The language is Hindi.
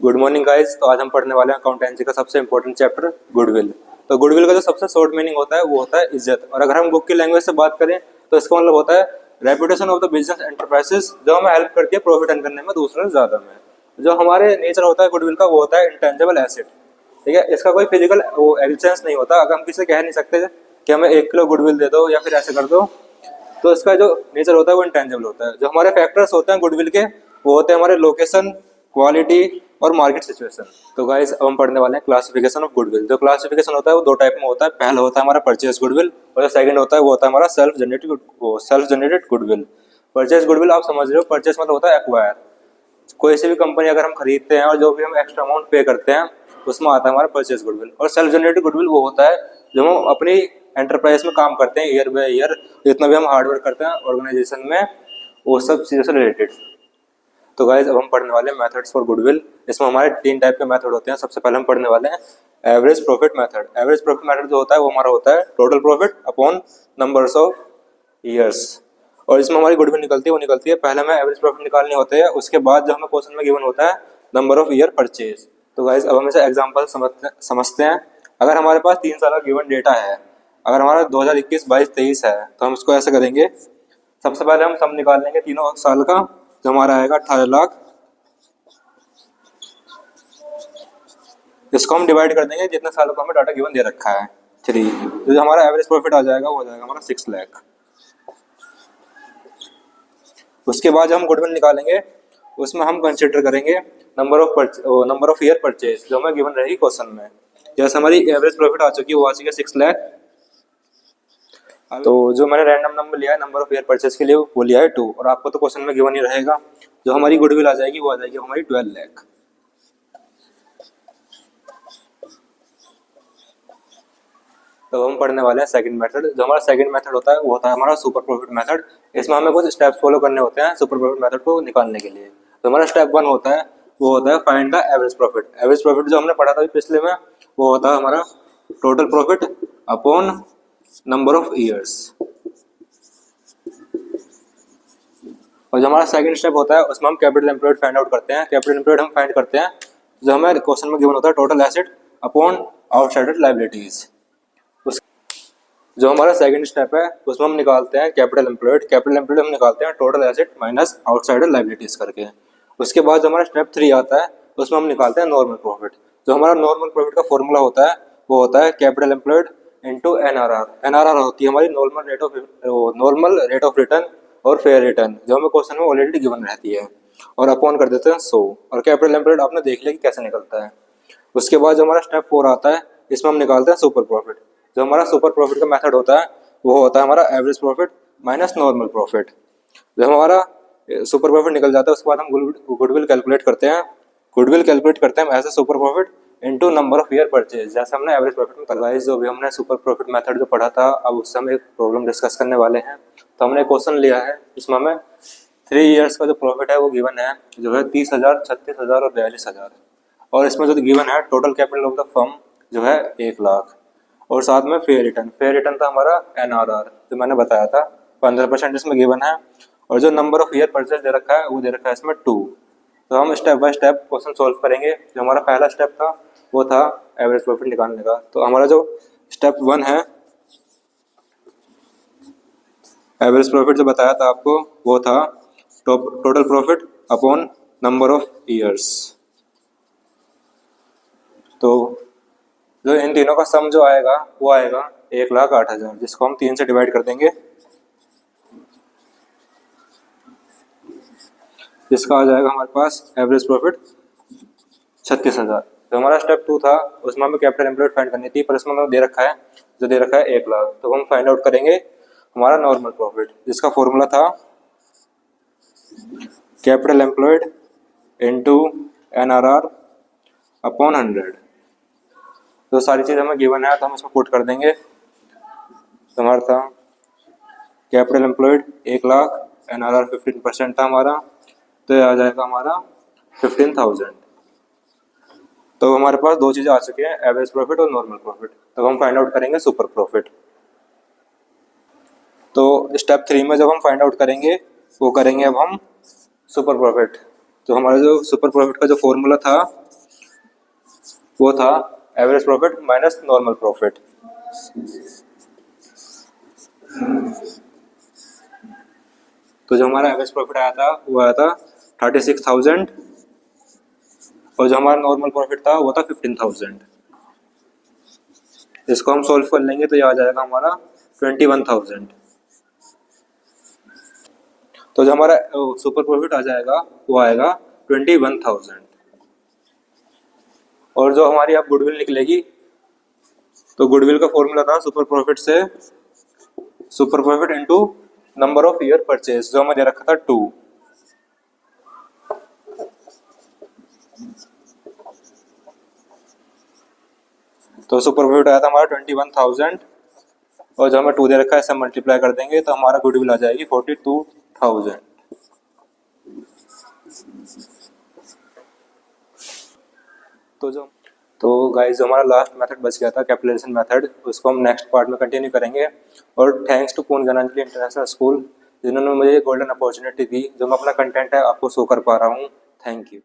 Good morning guys. तो आज हम पढ़ने वाले हैं अकाउंटेंसी का सबसे इंपॉर्टेंट चैप्टर गुडविल। तो गुडविल का जो सबसे शॉर्ट मीनिंग होता है वो होता है इज्जत। और अगर हम बुक की लैंग्वेज से बात करें तो इसका मतलब होता है reputation of the business enterprises, जो हमें हेल्प करती है प्रॉफिट अर्न करने में दूसरों से ज्यादा में। जो हमारे नेचर होता है गुडविल का वो होता है इंटेंजिबल एसेट। ठीक है, इसका कोई फिजिकल वो एग्जिस्टेंस नहीं होता। अगर हम किसी से कह नहीं सकते कि हमें 1 किलो गुडविल दे दो या फिर ऐसे कर दो, तो इसका जो नेचर होता है वो इंटेंजिबल होता है। जो हमारे फैक्टर्स होते हैं गुडविल के वो होते हैं हमारे लोकेशन, क्वालिटी और मार्केट सिचुएशन। तो गाइस अब हम पढ़ने वाले हैं क्लासिफिकेशन ऑफ गुडविल। जो क्लासिफिकेशन होता है वो दो टाइप में होता है। पहला होता है हमारा परचेज गुडविल और जो सेकंड होता है वो होता है हमारा self generated goodwill. Purchase goodwill आप समझ रहे हो, परचेज मतलब होता है एक्वायर। कोई सी भी कंपनी अगर हम खरीदते हैं और जो भी हम एक्स्ट्रा अमाउंट पे करते हैं उसमें आता है हमारा परचेज गुडविल। और सेल्फ जनरेटेड गुडविल वो होता है जो हम अपनी एंटरप्राइज में काम करते हैं ईयर बाय ईयर, जितना भी हम हार्डवर्क करते हैं ऑर्गेनाइजेशन में, वो सब चीज़ों से रिलेटेड। तो गाइज अब हम पढ़ने वाले हैं मेथड्स फॉर गुडविल। इसमें हमारे 3 टाइप के मेथड होते हैं। सबसे पहले हम पढ़ने वाले हैं average profit method. Average profit method जो होता है वो हमारा होता है total profit upon numbers of years. और इसमें हमारी गुडविल निकलती है पहले हमें एवरेज प्रॉफिट निकालनी होते हैं, उसके बाद जो हमें क्वेश्चन में गिवन होता है नंबर ऑफ ईयर परचेज। तो गाइज अब हम इसे एग्जाम्पल समझते हैं। अगर हमारे पास 3 साल का गिवन डेटा है, अगर हमारा 2021, 22, 23 है, तो हम इसको ऐसे करेंगे। सबसे पहले हम सम निकाल लेंगे तीनों साल का, जो हमारा आएगा 18 लाख। इसको हम डिवाइड कर देंगे जितने सालों का हमें डाटा गिवन दे रखा है 3। तो जो हमारा एवरेज प्रॉफिट आ जाएगा वो हो जाएगा हमारा 6 लाख। उसके बाद जब हम गुडविल निकालेंगे उसमें हम कंसिडर करेंगे नंबर ऑफ ईयर परचेज जो हमें गिवन रहेगी क्वेश्चन में। जैसे हमारी एवरेज प्रॉफिट आ चुकी है वो आ चुकी है 6 लाख। तो जो मैंने रैंडम नंबर लिया है नंबर ऑफ ईयर परचेज के लिए वो लिया है 2, और आपको तो क्वेश्चन में गिवन ही रहेगा। जो हमारी गुडविल आ जाएगी वो आ जाएगी हमारी 12 लाख। तो हम पढ़ने वाले हैं सेकंड मेथड। जो हमारा सेकंड मेथड होता है वो होता है हमारा सुपर प्रॉफिट मेथड। इसमें हमें कुछ स्टेप्स फॉलो करने होते हैं सुपर प्रॉफिट मेथड को निकालने के लिए। तो हमारा स्टेप 1 होता है वो होता है find the average profit. Average profit जो हमने पढ़ा था पिछले में वो होता है हमारा total profit upon number of years. और जो हमारा सेकंड स्टेप होता है उसमें हम कैपिटल एम्प्लॉयड फाइंड आउट करते हैं। कैपिटल एम्प्लॉयड हम फाइंड करते हैं जो हमें क्वेश्चन में गिवन होता है टोटल एसेट अपॉन आउटसाइडेड लायबिलिटीज। जो हमारा सेकंड स्टेप है उसमें हम निकालते हैं कैपिटल एम्प्लॉयड। कैपिटल एम्प्लॉयड हम निकालते हैं टोटल एसेट माइनस आउटसाइडेड लायबिलिटीज करके। उसके बाद जो हमारा स्टेप 3 आता है उसमें हम निकालते हैं नॉर्मल प्रॉफिट। जो हमारा नॉर्मल प्रॉफिट का फॉर्मूला होता है वो होता है capital employed into NRR. NRR होती है हमारी नॉर्मल रेट ऑफ रिटर्न और फेयर रिटर्न, जो हमें क्वेश्चन में ऑलरेडी गिवन रहती है, और अपॉन कर देते हैं 100। और कैपिटल एम्प्लॉयड आपने देख लिया कि कैसे निकलता है। उसके बाद जो हमारा स्टेप 4 आता है इसमें हम निकालते हैं सुपर प्रॉफिट। जो हमारा सुपर प्रॉफिट का मेथड होता है वो होता है हमारा average profit minus normal profit. जब हमारा सुपर प्रॉफिट निकल जाता है उसके बाद हम गुडविल कैलकुलेट करते हैं। गुडविल कैलकुलेट करते हैं as a super profit into number of year purchase, जैसे हमने एवरेज प्रॉफिट में करवाया। जो भी हमने सुपर प्रॉफिट मेथड जो पढ़ा था अब उससे हम एक प्रॉब्लम डिस्कस करने वाले हैं। तो हमने क्वेश्चन लिया है इसमें हमें 3 ईयर्स का जो प्रॉफिट है वो गिवन है जो है 30,000, 36,000 और 42,000। और इसमें जो गिवन है total capital of the firm जो है 1 लाख, और साथ में फेयर रिटर्न था हमारा एनआरआर जो मैंने बताया था 15% इसमें गिवन है। और जो नंबर ऑफ ईयर परचेज दे रखा है वो दे रखा है इसमें 2। तो हम step by step question solve करेंगे। जो हमारा पहला स्टेप था वो था एवरेज प्रॉफिट निकालने का। तो हमारा जो स्टेप 1 है एवरेज प्रॉफिट जो बताया था आपको वो था total profit upon number of years. तो जो इन तीनों का सम जो आएगा वो आएगा 1,08,000, जिसको हम 3 से डिवाइड कर देंगे, जिसका आ जाएगा हमारे पास एवरेज प्रॉफिट 36,000। जो हमारा स्टेप 2 था उसमें हमें कैपिटल एम्प्लॉयड फाइंड करनी थी, पर इसमें हमें दे रखा है 1 लाख। तो हम फाइंड आउट करेंगे हमारा नॉर्मल प्रॉफिट, जिसका फॉर्मूला था capital employed into NRR upon 100। तो सारी चीज़ हमें गिवन है तो हम इसमें पुट कर देंगे। तो हमारा था कैपिटल एम्प्लॉयड 1 लाख, एनआरआर 15% था हमारा, तो ये आ जाएगा हमारा 15,000। तो हमारे पास 2 चीज़ें आ चुकी हैं, एवरेज प्रॉफिट और नॉर्मल प्रॉफिट। तो हम फाइंड आउट करेंगे सुपर प्रॉफिट। तो स्टेप 3 में जब हम फाइंड आउट करेंगे वो करेंगे अब हम सुपर प्रॉफिट। तो हमारा जो सुपर प्रॉफिट का जो फॉर्मूला था वो था average profit minus normal profit. तो जो हमारा एवरेज प्रॉफिट आया था वो आया था 36,000 और जो हमारा नॉर्मल प्रॉफिट था वो था 15,000। इसको हम सॉल्व कर लेंगे तो ये आ जाएगा हमारा 21,000। तो जो हमारा सुपर प्रॉफिट आ जाएगा वो आएगा 21,000। और जो हमारी अब गुडविल निकलेगी तो गुडविल का फॉर्मूला था super profit into number of year purchase, जो हमें दे रखा था 2। तो सुपर प्रॉफिट आया था हमारा 21,000 और जो हमें 2 दे रखा है ऐसे मल्टीप्लाई कर देंगे तो हमारा गुडविल आ जाएगी 42,000। तो गाइस जो हमारा लास्ट मेथड बच गया था कैपिटलाइजेशन मेथड, उसको हम नेक्स्ट पार्ट में कंटिन्यू करेंगे। और थैंक्स टू पूर्ण ज्ञानांजलि इंटरनेशनल स्कूल जिन्होंने मुझे गोल्डन अपॉर्चुनिटी दी, जो मैं अपना कंटेंट है आपको शो कर पा रहा हूँ। Thank you.